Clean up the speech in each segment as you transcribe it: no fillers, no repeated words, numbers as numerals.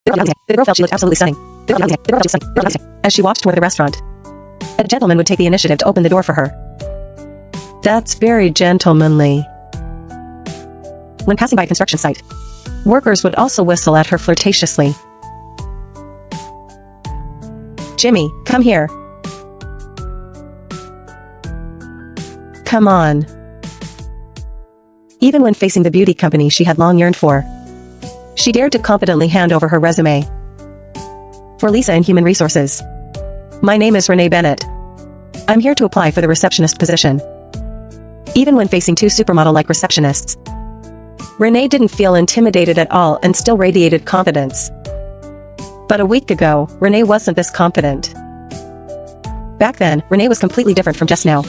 The girl felt she looked absolutely stunning. As she walked toward the restaurant, a gentleman would take the initiative to open the door for her. That's very gentlemanly. When passing by a construction site, workers would also whistle at her flirtatiously. Jimmy, come here. Come on. Even when facing the beauty company she had long yearned for, she dared to confidently hand over her resume. For Lisa in Human Resources. My name is Renee Bennett. I'm here to apply for the receptionist position. Even when facing two supermodel-like receptionists, Renee didn't feel intimidated at all and still radiated confidence. But a week ago, Renee wasn't this confident. Back then, Renee was completely different from just now.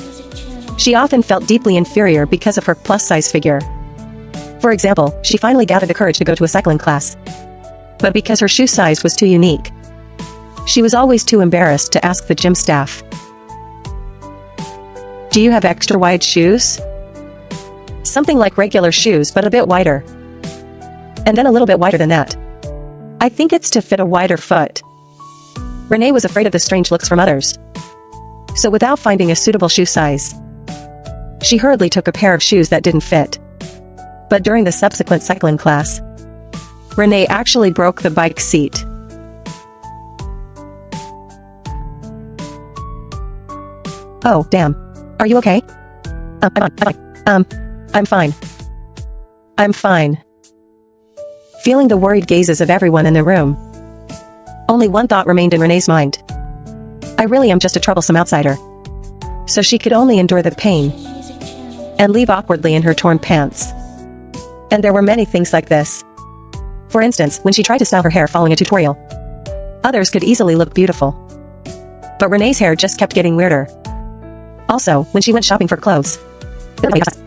She often felt deeply inferior because of her plus-size figure. For example, she finally gathered the courage to go to a cycling class. But because her shoe size was too unique, she was always too embarrassed to ask the gym staff. Do you have extra wide shoes? Something like regular shoes but a bit wider. And then a little bit wider than that. I think it's to fit a wider foot. Renee was afraid of the strange looks from others. So without finding a suitable shoe size, she hurriedly took a pair of shoes that didn't fit. But during the subsequent cycling class, Renee actually broke the bike seat. Oh, damn. Are you okay? I'm fine. I'm fine. Feeling the worried gazes of everyone in the room, only one thought remained in Renee's mind. I really am just a troublesome outsider. So she could only endure the pain and leave awkwardly in her torn pants. And there were many things like this. For instance, when she tried to style her hair following a tutorial, others could easily look beautiful. But Renee's hair just kept getting weirder. Also, when she went shopping for clothes,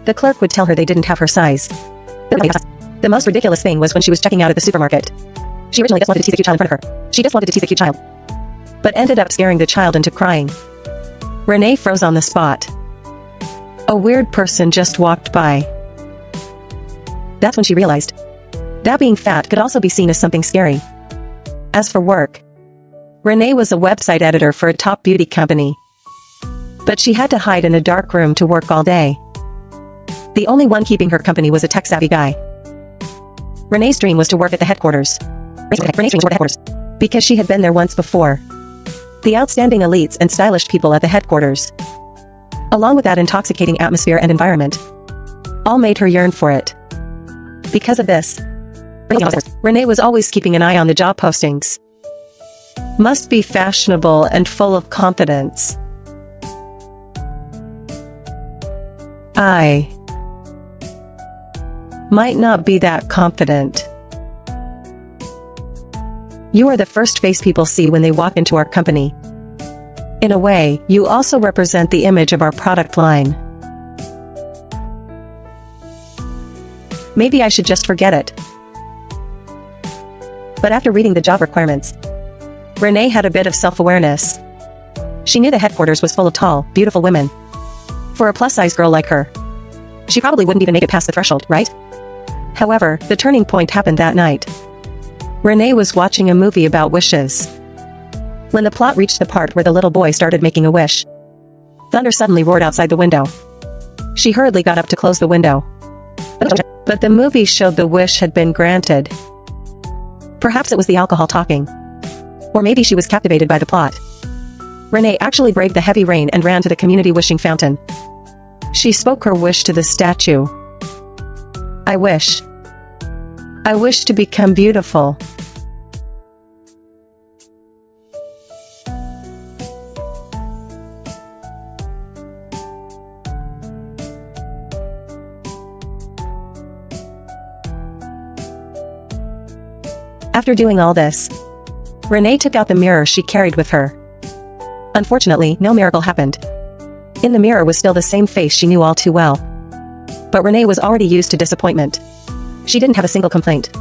the clerk would tell her they didn't have her size. The most ridiculous thing was when she was checking out at the supermarket. She originally just wanted to tease a cute child in front of her. She just wanted to tease a cute child. But ended up scaring the child into crying. Renee froze on the spot. A weird person just walked by. That's when she realized that being fat could also be seen as something scary. As for work, Renee was a website editor for a top beauty company. But she had to hide in a dark room to work all day. The only one keeping her company was a tech-savvy guy. Renee's dream was to work at the headquarters. Because she had been there once before. The outstanding elites and stylish people at the headquarters, along with that intoxicating atmosphere and environment, all made her yearn for it. Because of this, Renee was always keeping an eye on the job postings. Must be fashionable and full of confidence. I might not be that confident. You are the first face people see when they walk into our company. In a way, you also represent the image of our product line. Maybe I should just forget it. But after reading the job requirements, Renee had a bit of self-awareness. She knew the headquarters was full of tall, beautiful women. For a plus-size girl like her, she probably wouldn't even make it past the threshold, right? However, the turning point happened that night. Renee was watching a movie about wishes. When the plot reached the part where the little boy started making a wish, thunder suddenly roared outside the window. She hurriedly got up to close the window. But the movie showed the wish had been granted. Perhaps it was the alcohol talking. Or maybe she was captivated by the plot. Renee actually braved the heavy rain and ran to the community wishing fountain. She spoke her wish to the statue. I wish to become beautiful. After doing all this, Renee took out the mirror she carried with her. Unfortunately, no miracle happened. In the mirror was still the same face she knew all too well. But Renee was already used to disappointment. She didn't have a single complaint.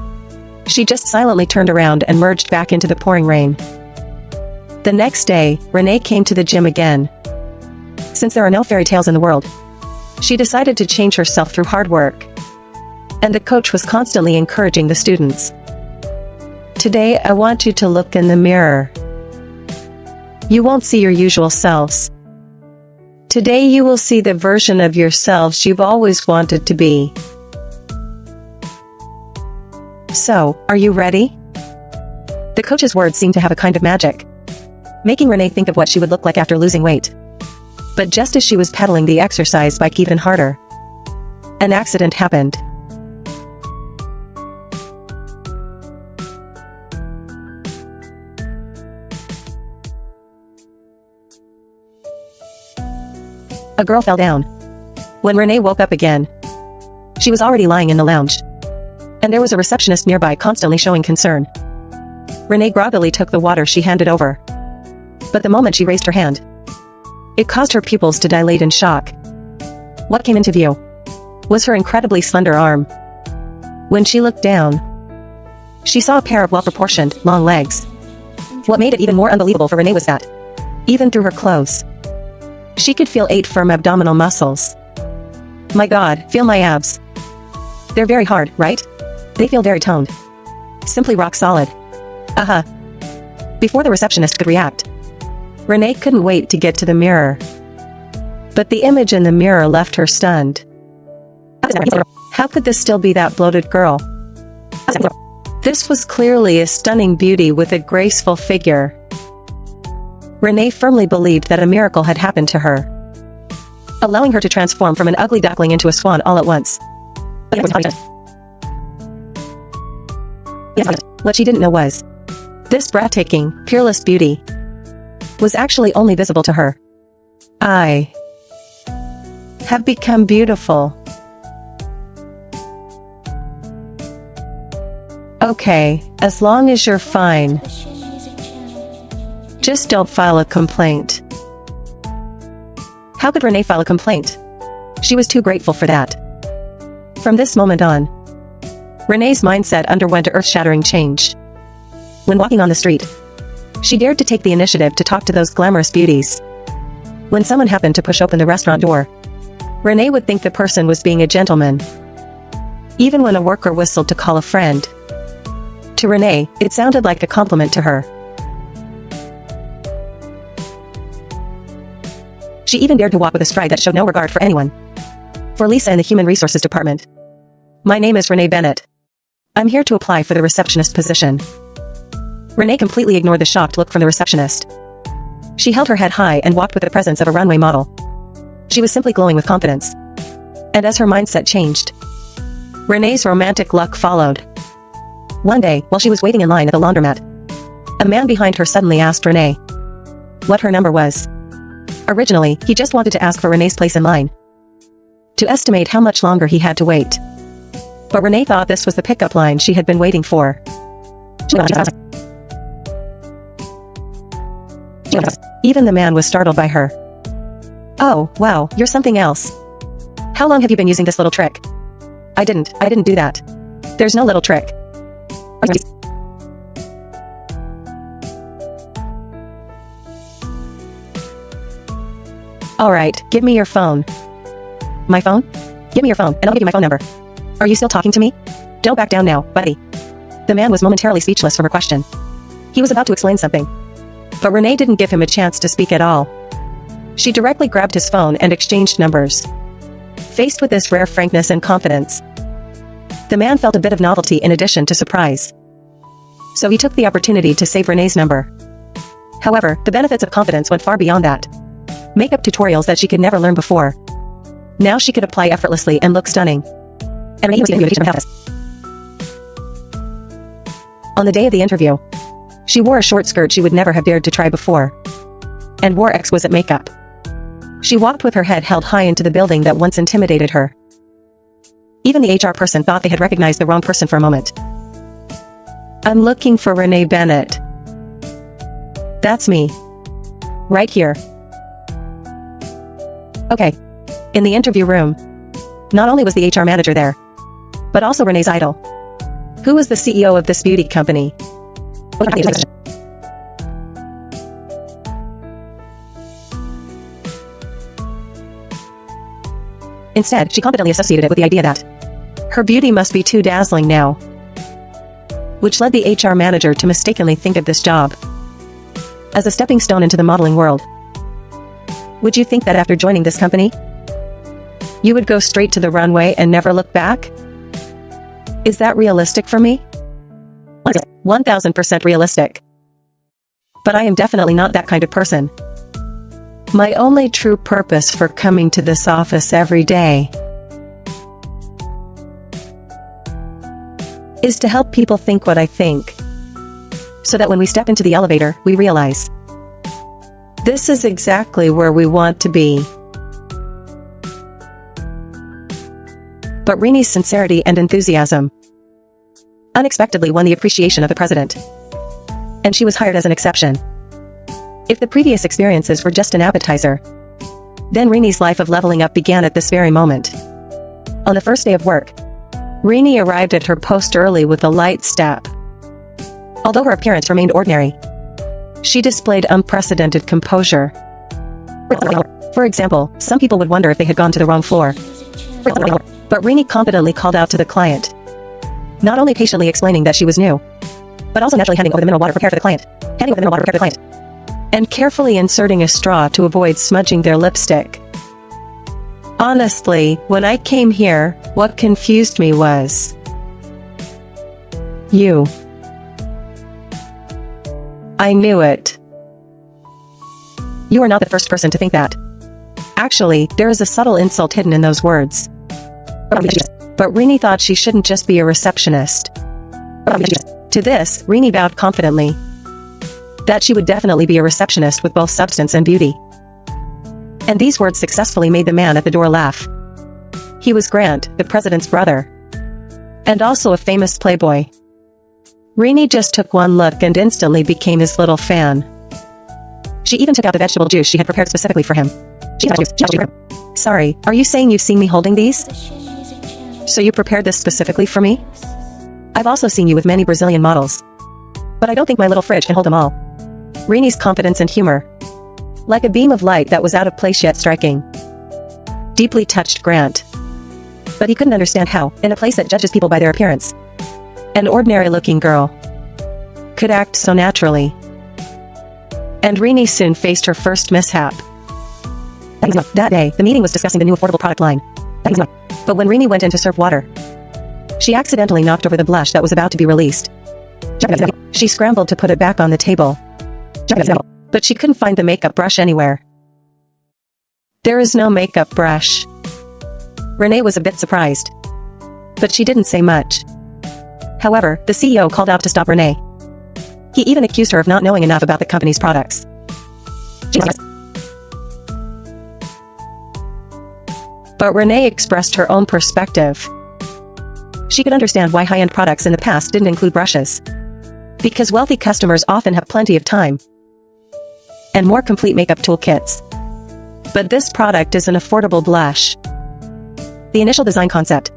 She just silently turned around and merged back into the pouring rain. The next day, Renee came to the gym again. Since there are no fairy tales in the world, she decided to change herself through hard work. And the coach was constantly encouraging the students. Today I want you to look in the mirror. You won't see your usual selves. Today you will see the version of yourselves you've always wanted to be. So, are you ready? The coach's words seemed to have a kind of magic, making Renee think of what she would look like after losing weight. But just as she was pedaling the exercise bike even harder, an accident happened. A girl fell down. When Renee woke up again, she was already lying in the lounge, and there was a receptionist nearby constantly showing concern. Renee groggily took the water she handed over, but the moment she raised her hand, it caused her pupils to dilate in shock. What came into view was her incredibly slender arm. When she looked down, she saw a pair of well-proportioned, long legs. What made it even more unbelievable for Renee was that, even through her clothes, she could feel 8 firm abdominal muscles. My God, feel my abs. They're very hard, right? They feel very toned. Simply rock solid. Before the receptionist could react, Renee couldn't wait to get to the mirror. But the image in the mirror left her stunned. How could this still be that bloated girl? This was clearly a stunning beauty with a graceful figure. Renee firmly believed that a miracle had happened to her, allowing her to transform from an ugly duckling into a swan all at once. What she didn't know was, this breathtaking, peerless beauty was actually only visible to her. I have become beautiful. Okay, as long as you're fine. Just don't file a complaint. How could Renee file a complaint? She was too grateful for that. From this moment on, Renee's mindset underwent an earth-shattering change. When walking on the street, she dared to take the initiative to talk to those glamorous beauties. When someone happened to push open the restaurant door, Renee would think the person was being a gentleman. Even when a worker whistled to call a friend, to Renee, it sounded like a compliment to her. She even dared to walk with a stride that showed no regard for anyone. For Lisa in the Human Resources Department. My name is Renee Bennett. I'm here to apply for the receptionist position. Renee completely ignored the shocked look from the receptionist. She held her head high and walked with the presence of a runway model. She was simply glowing with confidence. And as her mindset changed, Renee's romantic luck followed. One day, while she was waiting in line at the laundromat, a man behind her suddenly asked Renee what her number was. Originally, he just wanted to ask for Renee's place in line, to estimate how much longer he had to wait. But Renee thought this was the pickup line she had been waiting for. Even the man was startled by her. Oh, wow, you're something else. How long have you been using this little trick? I didn't do that. There's no little trick. Alright, give me your phone. My phone? Give me your phone, and I'll give you my phone number. Are you still talking to me? Don't back down now, buddy. The man was momentarily speechless from her question. He was about to explain something, but Renee didn't give him a chance to speak at all. She directly grabbed his phone and exchanged numbers. Faced with this rare frankness and confidence, the man felt a bit of novelty in addition to surprise. So he took the opportunity to save Renee's number. However, the benefits of confidence went far beyond that. Makeup tutorials that she could never learn before. Now she could apply effortlessly and look stunning. And Renee was getting the invitation from Hafez. On the day of the interview, she wore a short skirt she would never have dared to try before, and wore exquisite makeup. She walked with her head held high into the building that once intimidated her. Even the HR person thought they had recognized the wrong person for a moment. I'm looking for Renee Bennett. That's me. Right here. Okay. In the interview room, not only was the HR manager there, but also Renee's idol. Who was the CEO of this beauty company? Instead, she confidently associated it with the idea that her beauty must be too dazzling now. which led the HR manager to mistakenly think of this job as a stepping stone into the modeling world. Would you think that after joining this company, you would go straight to the runway and never look back? Is that realistic for me? 1000% realistic. But I am definitely not that kind of person. My only true purpose for coming to this office every day is to help people think what I think, so that when we step into the elevator, we realize this is exactly where we want to be. But Rini's sincerity and enthusiasm unexpectedly won the appreciation of the president, and she was hired as an exception. If the previous experiences were just an appetizer, then Rini's life of leveling up began at this very moment. On the first day of work, Rini arrived at her post early with a light step. Although her appearance remained ordinary, she displayed unprecedented composure. For example, some people would wonder if they had gone to the wrong floor. But Rini confidently called out to the client, not only patiently explaining that she was new, but also naturally handing over the mineral water prepared for the client, and carefully inserting a straw to avoid smudging their lipstick. Honestly, when I came here, what confused me was you. I knew it. You are not the first person to think that. Actually, there is a subtle insult hidden in those words. But Rini thought she shouldn't just be a receptionist. To this, Rini vowed confidently that she would definitely be a receptionist with both substance and beauty. And these words successfully made the man at the door laugh. He was Grant, the president's brother, and also a famous playboy. Rini just took one look and instantly became his little fan. She even took out the vegetable juice she had prepared specifically for him. Sorry, are you saying you've seen me holding these? So you prepared this specifically for me? I've also seen you with many Brazilian models, but I don't think my little fridge can hold them all. Rini's confidence and humor, like a beam of light that was out of place yet striking, deeply touched Grant. But he couldn't understand how, in a place that judges people by their appearance, an ordinary-looking girl could act so naturally. And Rini soon faced her first mishap. That day, the meeting was discussing the new affordable product line. But when Rini went in to serve water, she accidentally knocked over the blush that was about to be released. She scrambled to put it back on the table, but she couldn't find the makeup brush anywhere. There is no makeup brush. Renee was a bit surprised, but she didn't say much. However, the CEO called out to stop Renee. He even accused her of not knowing enough about the company's products. But Renee expressed her own perspective. She could understand why high-end products in the past didn't include brushes, because wealthy customers often have plenty of time and more complete makeup toolkits. But this product is an affordable blush. The initial design concept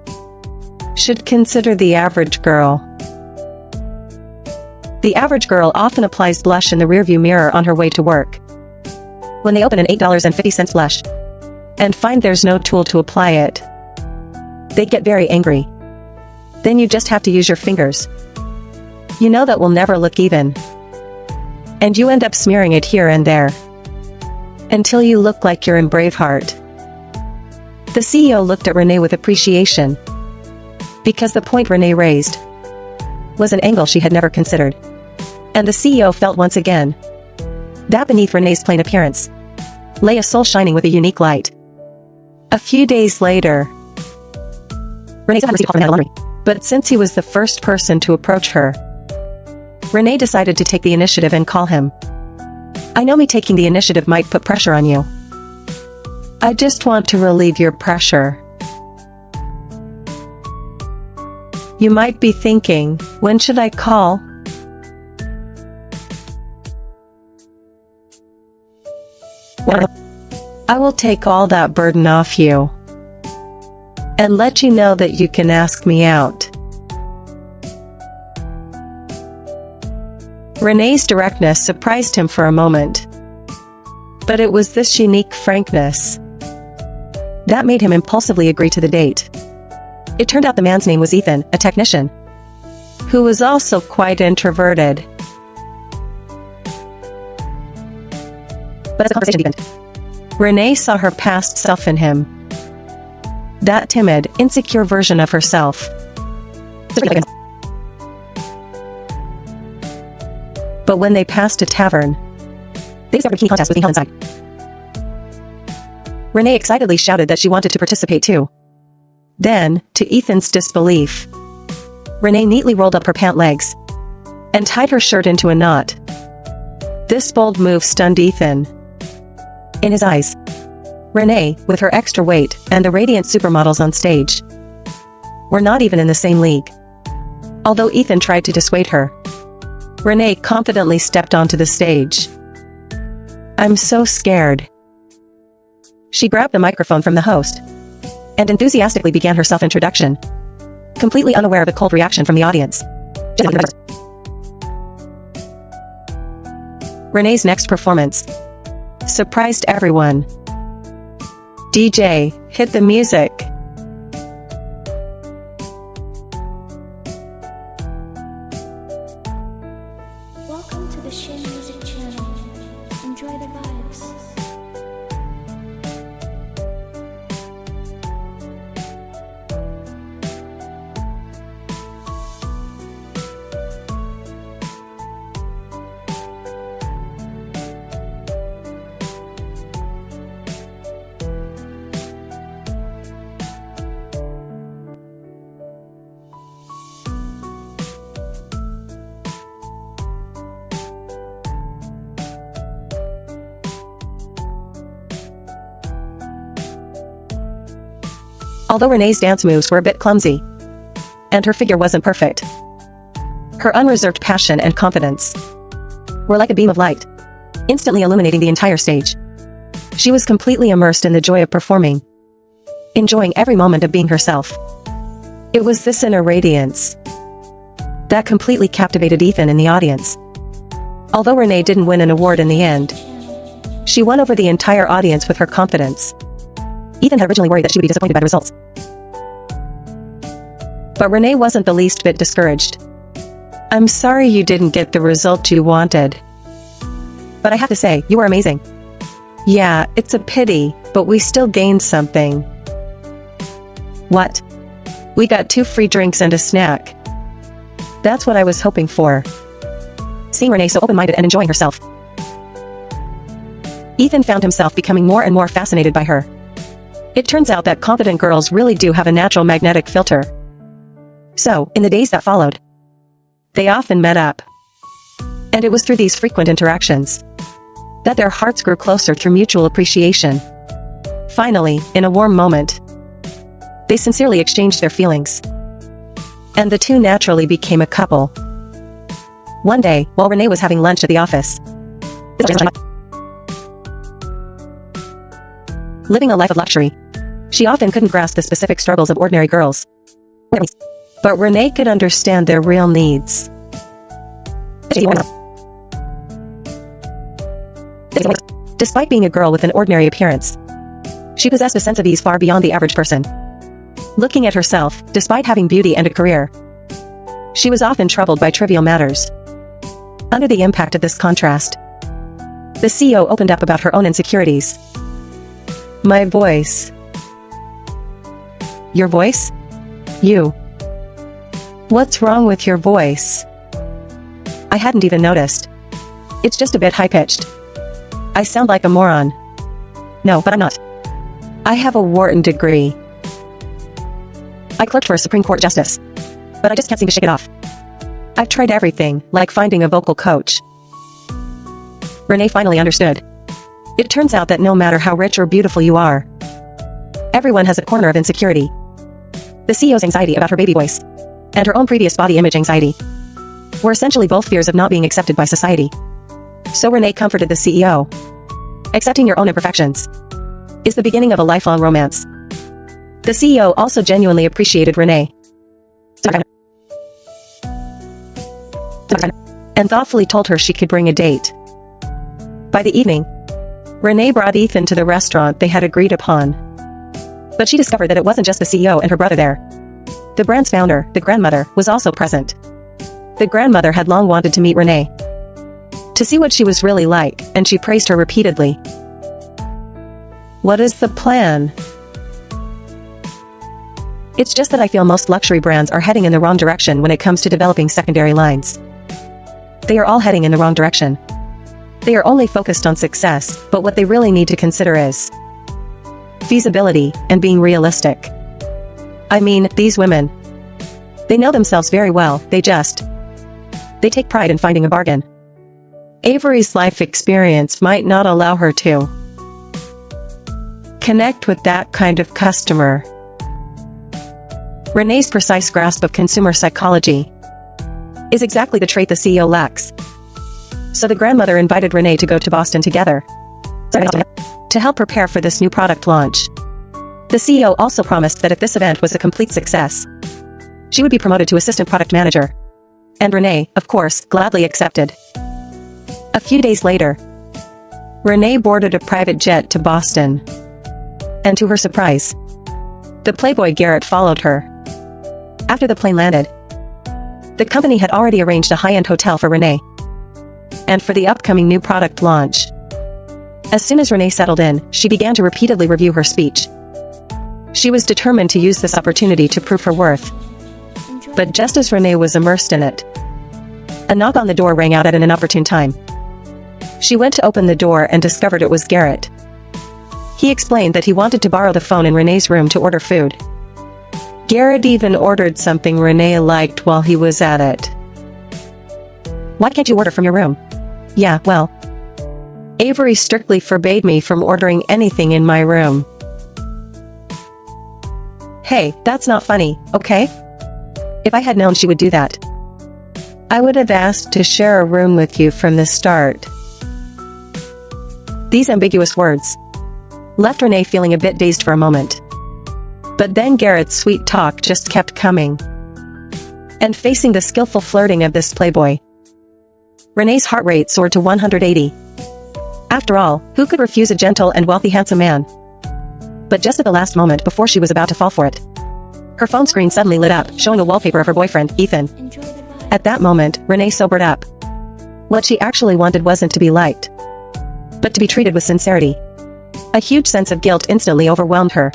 should consider the average girl. The average girl often applies blush in the rearview mirror on her way to work. When they open an $8.50 blush and find there's no tool to apply it, they get very angry. Then you just have to use your fingers. You know that will never look even, and you end up smearing it here and there until you look like you're in Braveheart. The CEO looked at Renee with appreciation, because the point Renee raised was an angle she had never considered. And the CEO felt once again that beneath Renee's plain appearance lay a soul shining with a unique light. A few days later, Renee had received a call from the laundry, but since he was the first person to approach her, Renee decided to take the initiative and call him. I know me taking the initiative might put pressure on you. I just want to relieve your pressure. You might be thinking, when should I call? I will take all that burden off you and let you know that you can ask me out. Renee's directness surprised him for a moment, but it was this unique frankness that made him impulsively agree to the date. It turned out the man's name was Ethan, a technician who was also quite introverted. But as the conversation deepened, Renee saw her past self in him. That timid, insecure version of herself. But when they passed a tavern, they discovered a bikini contest was being held inside. Renee excitedly shouted that she wanted to participate too. Then, to Ethan's disbelief, Renee neatly rolled up her pant legs and tied her shirt into a knot. This bold move stunned Ethan. In his eyes, Renee, with her extra weight and the radiant supermodels on stage, were not even in the same league. Although Ethan tried to dissuade her, Renee confidently stepped onto the stage. "I'm so scared." She grabbed the microphone from the host and enthusiastically began her self-introduction, completely unaware of the cold reaction from the audience. Renee's next performance surprised everyone. "DJ, hit the music." Welcome to the Shin Music channel. Enjoy the vibes. Although Renee's dance moves were a bit clumsy, and her figure wasn't perfect, her unreserved passion and confidence were like a beam of light, instantly illuminating the entire stage. She was completely immersed in the joy of performing, enjoying every moment of being herself. It was this inner radiance that completely captivated Ethan in the audience. Although Renee didn't win an award in the end, she won over the entire audience with her confidence. Ethan had originally worried that she would be disappointed by the results. But Renee wasn't the least bit discouraged. "I'm sorry you didn't get the result you wanted. But I have to say, you were amazing. Yeah, it's a pity, but we still gained something." "What?" "We got 2 free drinks and a snack." "That's what I was hoping for." Seeing Renee so open-minded and enjoying herself, Ethan found himself becoming more and more fascinated by her. It turns out that confident girls really do have a natural magnetic filter. So, in the days that followed, they often met up. And it was through these frequent interactions that their hearts grew closer through mutual appreciation. Finally, in a warm moment, they sincerely exchanged their feelings, and the two naturally became a couple. One day, while Renee was having lunch at the office, living a life of luxury, she often couldn't grasp the specific struggles of ordinary girls. But Renee could understand their real needs. Despite being a girl with an ordinary appearance, she possessed a sense of ease far beyond the average person. Looking at herself, despite having beauty and a career, she was often troubled by trivial matters. Under the impact of this contrast, the CEO opened up about her own insecurities. "My voice." "Your voice? You. What's wrong with your voice?" "I hadn't even noticed. It's just a bit high-pitched. I sound like a moron." "No, but I'm not. I have a Wharton degree. I clerked for a Supreme Court justice, but I just can't seem to shake it off. I've tried everything, like finding a vocal coach." Renee finally understood. It turns out that no matter how rich or beautiful you are, everyone has a corner of insecurity. The CEO's anxiety about her baby voice, and her own previous body image anxiety, were essentially both fears of not being accepted by society. So Renee comforted the CEO. Accepting your own imperfections is the beginning of a lifelong romance. The CEO also genuinely appreciated Renee, and thoughtfully told her she could bring a date. By the evening, Renee brought Ethan to the restaurant they had agreed upon. But she discovered that it wasn't just the CEO and her brother there. The brand's founder, the grandmother, was also present. The grandmother had long wanted to meet Renee, to see what she was really like, and she praised her repeatedly. What is the plan? It's just that I feel most luxury brands are heading in the wrong direction when it comes to developing secondary lines. They are all heading in the wrong direction. They are only focused on success, but what they really need to consider is feasibility and being realistic. I mean, these women, they know themselves very well, they take pride in finding a bargain. Avery's life experience might not allow her to connect with that kind of customer. Renee's precise grasp of consumer psychology is exactly the trait the CEO lacks. So the grandmother invited Renee to go to Boston together to help prepare for this new product launch. The CEO also promised that if this event was a complete success, she would be promoted to assistant product manager. And Renee, of course, gladly accepted. A few days later, Renee boarded a private jet to Boston. And to her surprise, the playboy Garrett followed her. After the plane landed, the company had already arranged a high-end hotel for Renee and for the upcoming new product launch. As soon as Renee settled in, she began to repeatedly review her speech. She was determined to use this opportunity to prove her worth. But just as Renee was immersed in it, a knock on the door rang out at an inopportune time. She went to open the door and discovered it was Garrett. He explained that he wanted to borrow the phone in Renee's room to order food. Garrett even ordered something Renee liked while he was at it. Why can't you order from your room? Yeah, well, Avery strictly forbade me from ordering anything in my room. Hey, that's not funny, okay? If I had known she would do that, I would have asked to share a room with you from the start. These ambiguous words left Renee feeling a bit dazed for a moment. But then Garrett's sweet talk just kept coming. And facing the skillful flirting of this playboy, Renee's heart rate soared to 180. After all, who could refuse a gentle and wealthy handsome man? But just at the last moment before she was about to fall for it, her phone screen suddenly lit up, showing a wallpaper of her boyfriend, Ethan. Enjoy the vibe. At that moment, Renee sobered up. What she actually wanted wasn't to be liked, but to be treated with sincerity. A huge sense of guilt instantly overwhelmed her.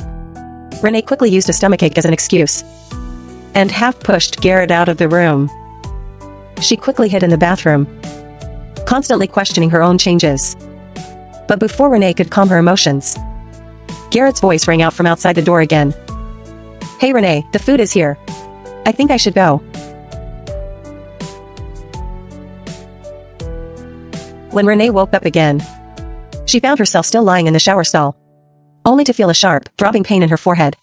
Renee quickly used a stomachache as an excuse, and half-pushed Garrett out of the room. She quickly hid in the bathroom, constantly questioning her own changes. But before Renee could calm her emotions, Garrett's voice rang out from outside the door again. Hey Renee, the food is here. I think I should go. When Renee woke up again, she found herself still lying in the shower stall, only to feel a sharp, throbbing pain in her forehead.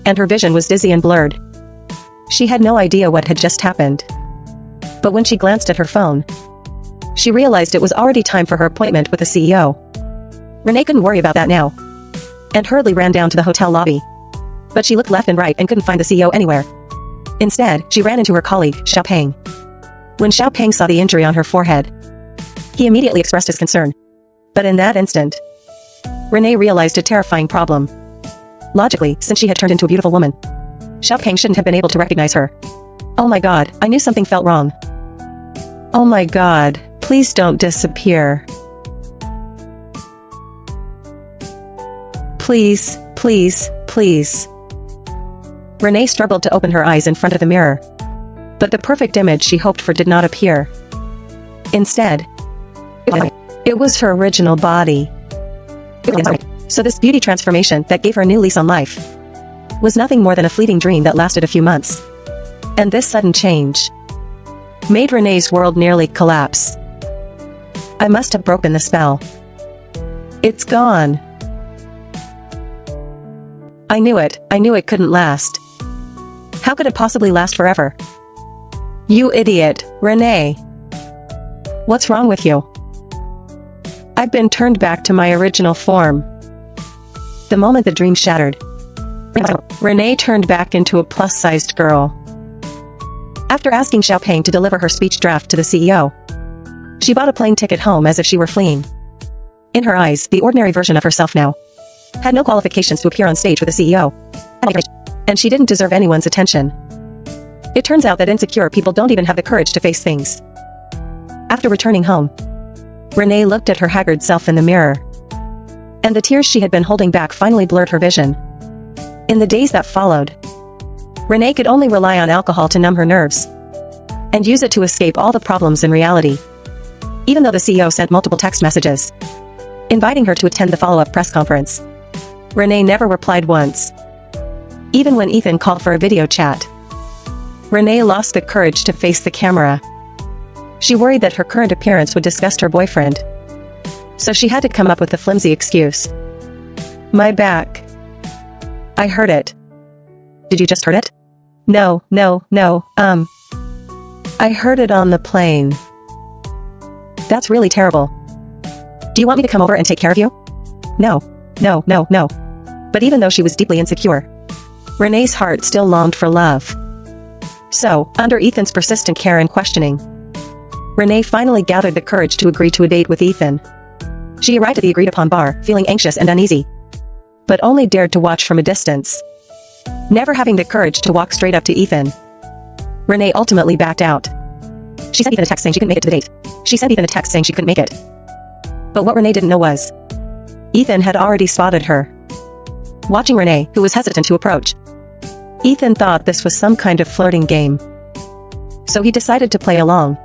And her vision was dizzy and blurred. She had no idea what had just happened. But when she glanced at her phone, she realized it was already time for her appointment with the CEO. Renee couldn't worry about that now, and hurriedly ran down to the hotel lobby. But she looked left and right and couldn't find the CEO anywhere. Instead, she ran into her colleague, Xiaopeng. When Xiaopeng saw the injury on her forehead, he immediately expressed his concern. But in that instant, Renee realized a terrifying problem. Logically, since she had turned into a beautiful woman, Xiaopeng shouldn't have been able to recognize her. Oh my god, I knew something felt wrong. Oh my god, please don't disappear. Please, please, please. Renee struggled to open her eyes in front of the mirror. But the perfect image she hoped for did not appear. Instead, it was her original body. So this beauty transformation that gave her a new lease on life was nothing more than a fleeting dream that lasted a few months. And this sudden change made Renee's world nearly collapse. I must have broken the spell. It's gone. I knew it couldn't last. How could it possibly last forever? You idiot, Renee. What's wrong with you? I've been turned back to my original form. The moment the dream shattered, Renee turned back into a plus-sized girl. After asking Xiaopeng to deliver her speech draft to the CEO, she bought a plane ticket home as if she were fleeing. In her eyes, the ordinary version of herself now had no qualifications to appear on stage with the CEO. And she didn't deserve anyone's attention. It turns out that insecure people don't even have the courage to face things. After returning home, Renee looked at her haggard self in the mirror, and the tears she had been holding back finally blurred her vision. In the days that followed, Renee could only rely on alcohol to numb her nerves and use it to escape all the problems in reality. Even though the CEO sent multiple text messages inviting her to attend the follow-up press conference, Renee never replied once. Even when Ethan called for a video chat, Renee lost the courage to face the camera. She worried that her current appearance would disgust her boyfriend, so she had to come up with a flimsy excuse. My back. I hurt it. Did you just hurt it? No. I heard it on the plane. That's really terrible. Do you want me to come over and take care of you? No. But even though she was deeply insecure, Renee's heart still longed for love. So, under Ethan's persistent care and questioning, Renee finally gathered the courage to agree to a date with Ethan. She arrived at the agreed-upon bar, feeling anxious and uneasy, but only dared to watch from a distance. Never having the courage to walk straight up to Ethan, Renee ultimately backed out. She sent Ethan a text saying she couldn't make it to the date. But what Renee didn't know was, Ethan had already spotted her. Watching Renee, who was hesitant to approach, Ethan thought this was some kind of flirting game. So he decided to play along,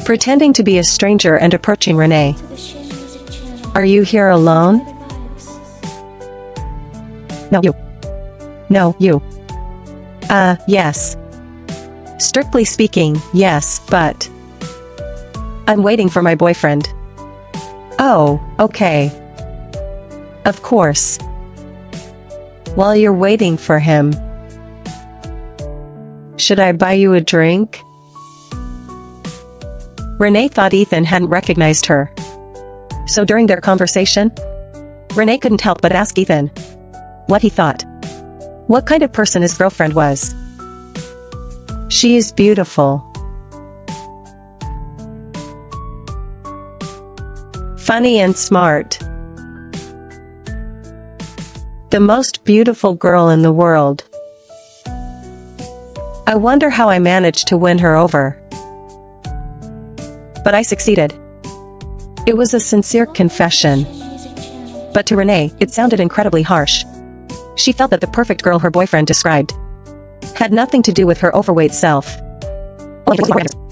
pretending to be a stranger and approaching Renee. To the Shin Music Channel. Are you here alone? Enjoy the vibes. No, you. Yes. Strictly speaking, yes, but I'm waiting for my boyfriend. Oh, okay. Of course. While you're waiting for him, should I buy you a drink? Renee thought Ethan hadn't recognized her. So during their conversation, Renee couldn't help but ask Ethan what he thought. What kind of person his girlfriend was. She is beautiful. Funny and smart. The most beautiful girl in the world. I wonder how I managed to win her over. But I succeeded. It was a sincere confession. Shin Music Channel. But to Renee, it sounded incredibly harsh. She felt that the perfect girl her boyfriend described had nothing to do with her overweight self.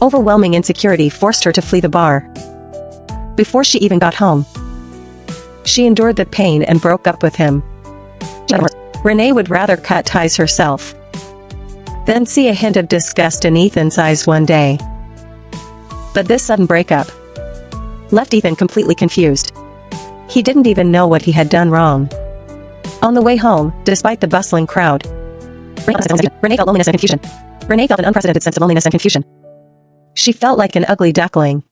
Overwhelming insecurity forced her to flee the bar. Before she even got home, she endured the pain and broke up with him. Renee would rather cut ties herself than see a hint of disgust in Ethan's eyes one day. But this sudden breakup left Ethan completely confused. He didn't even know what he had done wrong. On the way home, despite the bustling crowd, Renee felt loneliness and confusion. Renee felt an unprecedented sense of loneliness and confusion. She felt like an ugly duckling,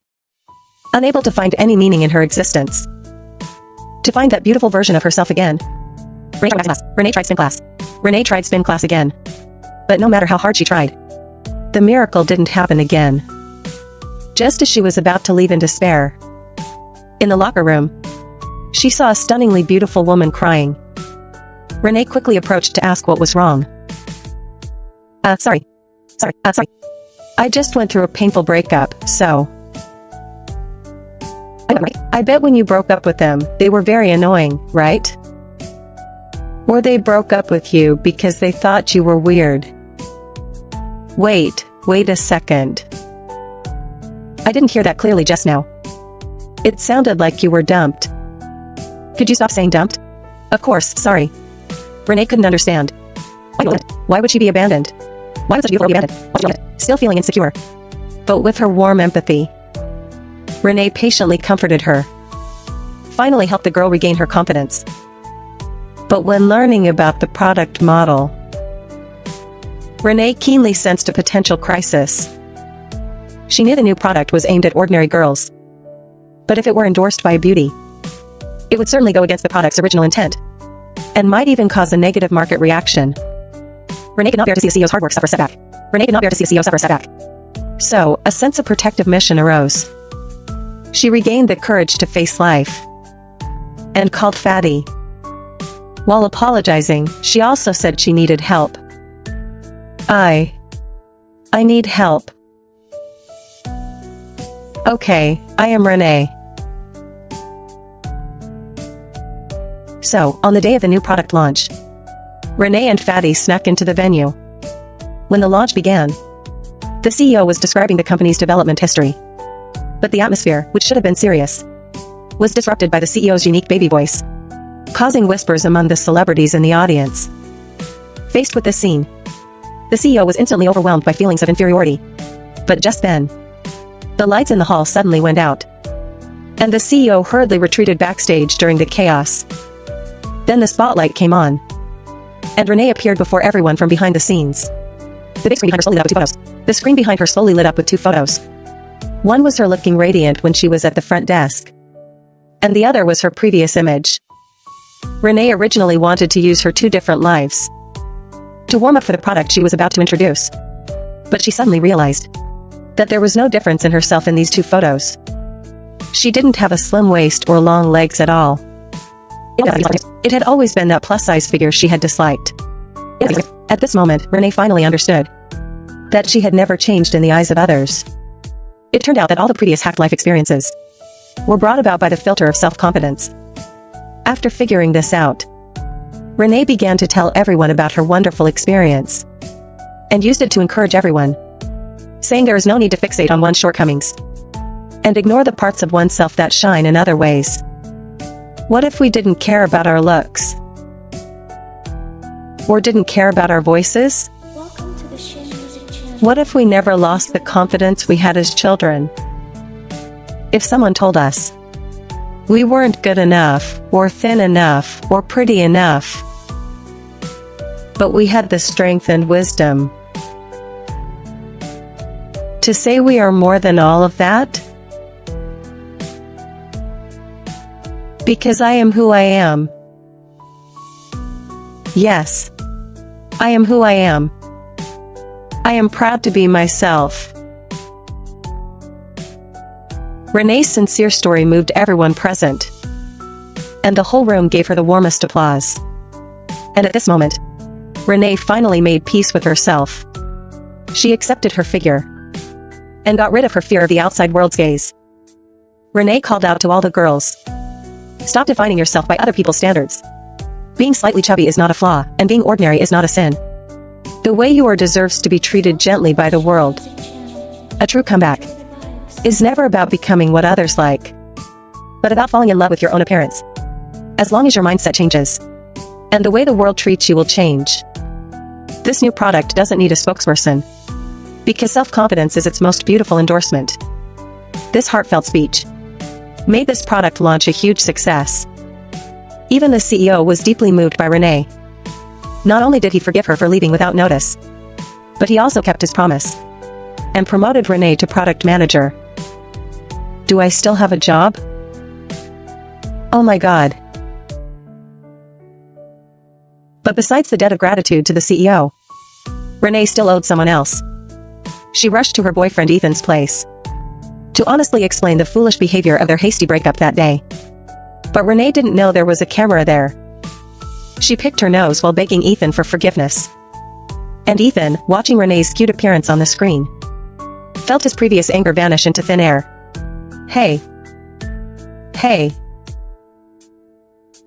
unable to find any meaning in her existence. To find that beautiful version of herself again, Renee tried spin class. Renee tried spin class again. But no matter how hard she tried, the miracle didn't happen again. Just as she was about to leave in despair, in the locker room, she saw a stunningly beautiful woman crying. Renee quickly approached to ask what was wrong. Sorry. I just went through a painful breakup, so. I bet when you broke up with them, they were very annoying, right? Or they broke up with you because they thought you were weird. Wait a second. I didn't hear that clearly just now. It sounded like you were dumped. Could you stop saying dumped? Of course, sorry. Renee couldn't understand. Why would she be abandoned? Why would such a beautiful girl be abandoned? Still feeling insecure. But with her warm empathy, Renee patiently comforted her, finally helped the girl regain her confidence. But when learning about the product model, Renee keenly sensed a potential crisis. She knew the new product was aimed at ordinary girls. But if it were endorsed by a beauty, it would certainly go against the product's original intent, and might even cause a negative market reaction. Renee could not bear to see the CEO's hard work suffer a setback. So, a sense of protective mission arose. She regained the courage to face life, and called Fatty. While apologizing, she also said she needed help. I need help. Okay, I am Renee. So, on the day of the new product launch, Renee and Fatty snuck into the venue. When the launch began, the CEO was describing the company's development history. But the atmosphere, which should have been serious, was disrupted by the CEO's unique baby voice, causing whispers among the celebrities in the audience. Faced with this scene, the CEO was instantly overwhelmed by feelings of inferiority. But just then, the lights in the hall suddenly went out, and the CEO hurriedly retreated backstage during the chaos. Then the spotlight came on, and Renee appeared before everyone from behind the scenes. The big screen behind her slowly lit up with two photos. The screen behind her slowly lit up with two photos. One was her looking radiant when she was at the front desk, and the other was her previous image. Renee originally wanted to use her two different lives to warm up for the product she was about to introduce. But she suddenly realized that there was no difference in herself in these two photos. She didn't have a slim waist or long legs at all. It had always been that plus-size figure she had disliked. At this moment, Renee finally understood that she had never changed in the eyes of others. It turned out that all the previous hacked life experiences were brought about by the filter of self-confidence. After figuring this out, Renee began to tell everyone about her wonderful experience and used it to encourage everyone, saying there is no need to fixate on one's shortcomings and ignore the parts of oneself that shine in other ways. What if we didn't care about our looks? Or didn't care about our voices? Welcome to the Shin Music Channel. What if we never lost the confidence we had as children? If someone told us we weren't good enough, or thin enough, or pretty enough, but we had the strength and wisdom to say we are more than all of that? Because I am who I am. Yes, I am who I am. I am proud to be myself. Renee's sincere story moved everyone present, and the whole room gave her the warmest applause. And at this moment, Renee finally made peace with herself. She accepted her figure and got rid of her fear of the outside world's gaze. Renee called out to all the girls, "Stop defining yourself by other people's standards. Being slightly chubby is not a flaw, and being ordinary is not a sin. The way you are deserves to be treated gently by the world. A true comeback is never about becoming what others like, but about falling in love with your own appearance. As long as your mindset changes, and the way the world treats you will change. This new product doesn't need a spokesperson, because self-confidence is its most beautiful endorsement." This heartfelt speech made this product launch a huge success. Even the CEO was deeply moved by Renee. Not only did he forgive her for leaving without notice, but he also kept his promise and promoted Renee to product manager. Do I still have a job? Oh my God. But besides the debt of gratitude to the CEO, Renee still owed someone else. She rushed to her boyfriend Ethan's place to honestly explain the foolish behavior of their hasty breakup that day. But Renee didn't know there was a camera there. She picked her nose while begging Ethan for forgiveness. And Ethan, watching Renee's cute appearance on the screen, felt his previous anger vanish into thin air. Hey. Hey.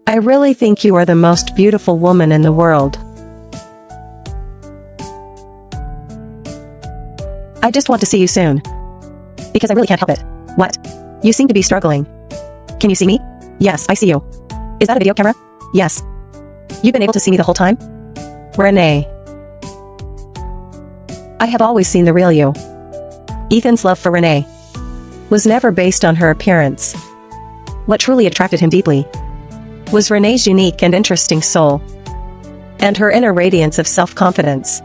I really think you are the most beautiful woman in the world. I just want to see you soon. Because I really can't help it. What? You seem to be struggling. Can you see me? Yes, I see you. Is that a video camera? Yes. You've been able to see me the whole time? Renee. I have always seen the real you. Ethan's love for Renee was never based on her appearance. What truly attracted him deeply was Renee's unique and interesting soul, and her inner radiance of self-confidence.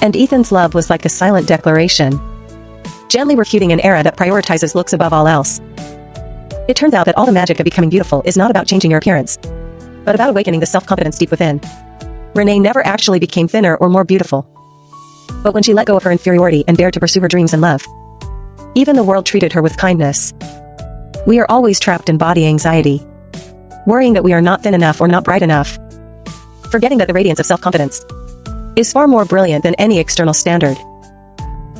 And Ethan's love was like a silent declaration, gently refuting an era that prioritizes looks above all else. It turns out that all the magic of becoming beautiful is not about changing your appearance, but about awakening the self-confidence deep within. Renee never actually became thinner or more beautiful. But when she let go of her inferiority and dared to pursue her dreams and love, even the world treated her with kindness. We are always trapped in body anxiety, worrying that we are not thin enough or not bright enough, forgetting that the radiance of self-confidence is far more brilliant than any external standard.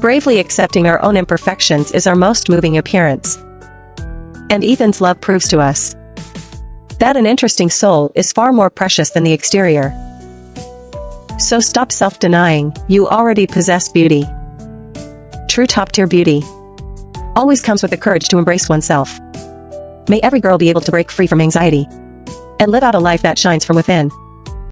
Bravely accepting our own imperfections is our most moving appearance. And Ethan's love proves to us that an interesting soul is far more precious than the exterior. So stop self-denying, you already possess beauty. True top-tier beauty always comes with the courage to embrace oneself. May every girl be able to break free from anxiety and live out a life that shines from within.